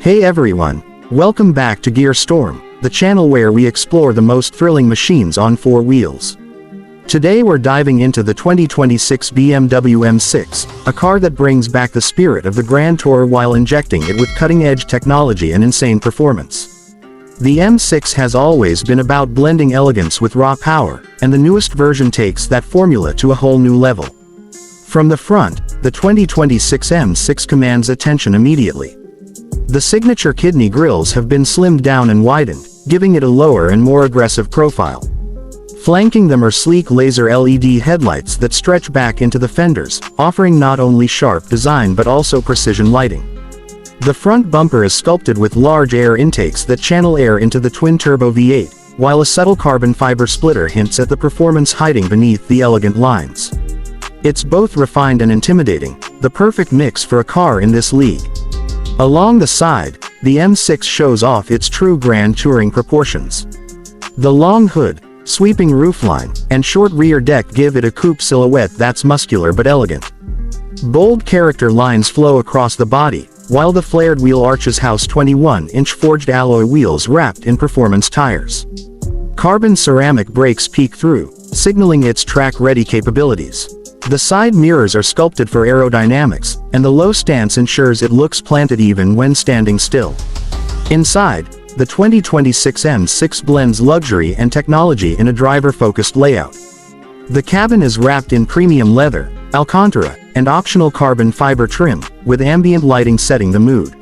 Hey everyone, welcome back to Gear Storm, the channel where we explore the most thrilling machines on four wheels. Today we're diving into the 2026 BMW M6, a car that brings back the spirit of the Grand Tour while injecting it with cutting-edge technology and insane performance. The M6 has always been about blending elegance with raw power, and the newest version takes that formula to a whole new level. From the front, the 2026 M6 commands attention immediately. The signature kidney grills have been slimmed down and widened, giving it a lower and more aggressive profile. Flanking them are sleek laser LED headlights that stretch back into the fenders, offering not only sharp design but also precision lighting. The front bumper is sculpted with large air intakes that channel air into the twin-turbo V8, while a subtle carbon fiber splitter hints at the performance hiding beneath the elegant lines. It's both refined and intimidating, the perfect mix for a car in this league. Along the side, the M6 shows off its true grand touring proportions. The long hood, sweeping roofline, and short rear deck give it a coupe silhouette that's muscular but elegant. Bold character lines flow across the body, while the flared wheel arches house 21-inch forged alloy wheels wrapped in performance tires. Carbon ceramic brakes peek through, signaling its track-ready capabilities. The side mirrors are sculpted for aerodynamics, and the low stance ensures it looks planted even when standing still. Inside, the 2026 M6 blends luxury and technology in a driver-focused layout. The cabin is wrapped in premium leather, Alcantara, and optional carbon fiber trim, with ambient lighting setting the mood.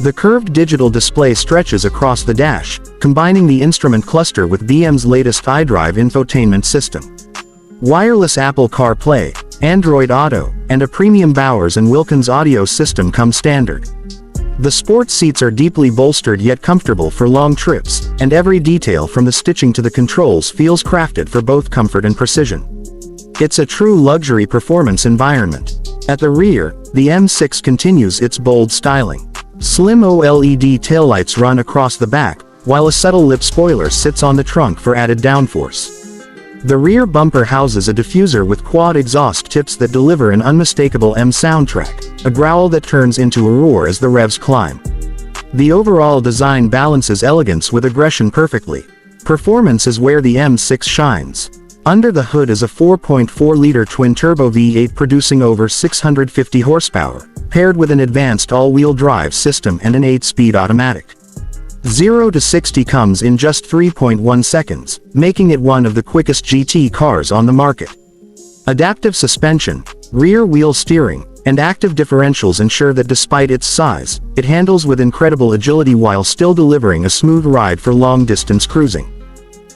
The curved digital display stretches across the dash, combining the instrument cluster with BM's latest iDrive infotainment system. Wireless Apple CarPlay, Android Auto, and a premium Bowers & Wilkins audio system come standard. The sports seats are deeply bolstered yet comfortable for long trips, and every detail from the stitching to the controls feels crafted for both comfort and precision. It's a true luxury performance environment. At the rear, the M6 continues its bold styling. Slim OLED taillights run across the back, while a subtle lip spoiler sits on the trunk for added downforce. The rear bumper houses a diffuser with quad exhaust tips that deliver an unmistakable M soundtrack, a growl that turns into a roar as the revs climb. The overall design balances elegance with aggression perfectly. Performance is where the M6 shines. Under the hood is a 4.4-liter twin-turbo V8 producing over 650 horsepower, paired with an advanced all-wheel drive system and an 8-speed automatic. 0 to 60 comes in just 3.1 seconds, making it one of the quickest GT cars on the market. Adaptive suspension, rear wheel steering, and active differentials ensure that despite its size, it handles with incredible agility while still delivering a smooth ride for long-distance cruising.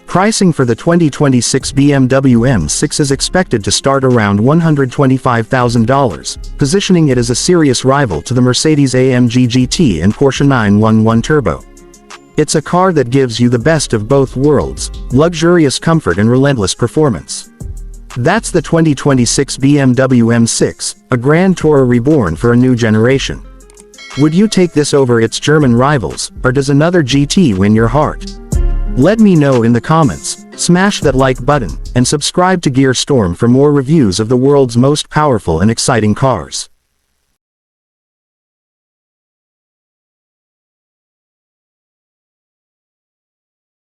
Pricing for the 2026 BMW M6 is expected to start around $125,000, positioning it as a serious rival to the Mercedes-AMG GT and Porsche 911 Turbo. It's a car that gives you the best of both worlds, luxurious comfort and relentless performance. That's the 2026 BMW M6, a Grand Tourer reborn for a new generation. Would you take this over its German rivals, or does another GT win your heart? Let me know in the comments, smash that like button, and subscribe to Gear Storm for more reviews of the world's most powerful and exciting cars.